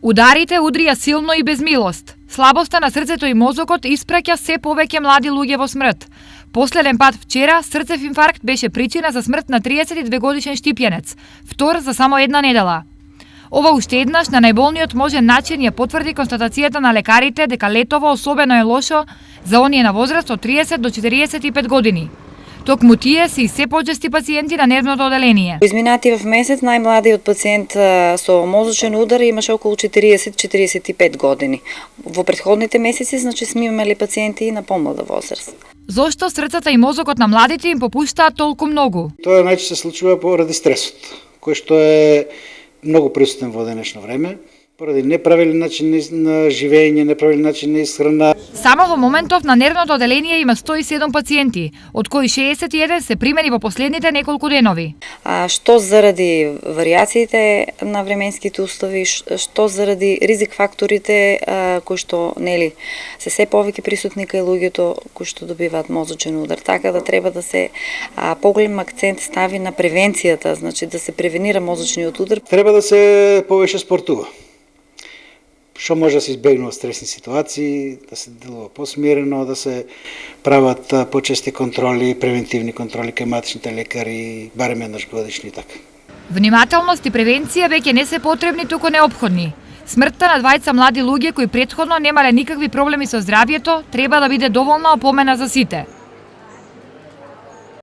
Ударите удрија силно и без милост. Слабоста на срцето и мозокот испраќа се повеќе млади луѓе во смрт. Последен пат вчера срцев инфаркт беше причина за смрт на 32 годишен штипјанец, втор за само една недела. Ова уште еднаш на најболниот можен начин ја потврди констатацијата на лекарите дека летово особено е лошо за оние на возраст од 30 до 45 години. Токму тие се и се почести пациенти на нервното оделение. Изминатиот месец најмладиот пациент со мозочен удар имаше околу 40-45 години. Во претходните месеци значи сме имали пациенти и на помлада возраст. Зошто срцата и мозокот на младите им попуштаат толку многу? Тоа најчесто се случува поради стресот, кој што е многу присутен во денешно време, поради неправилен начин на живење, неправилен начин на исхрана. Само во моментов на нервното оделение има 107 пациенти, од кои 61 се примени во последните неколку денови. Што заради варијациите на временските услови, што заради ризик факторите кои што се повеќе присутни кај луѓето кои што добиваат мозочен удар. Така да треба да се поголем акцент стави на превенцијата, значи да се превенира мозочниот удар. Треба да се повеќе спортува. Што може да се избегнува стресни ситуации, да се делува посмирено, да се прават почести контроли, превентивни контроли кај матичните лекари, барем еднаш годишни и така. Внимателност и превенција веќе не се потребни, туку неопходни. Смртта на двајца млади луѓе кои претходно немале никакви проблеми со здравјето треба да биде доволна опомена за сите.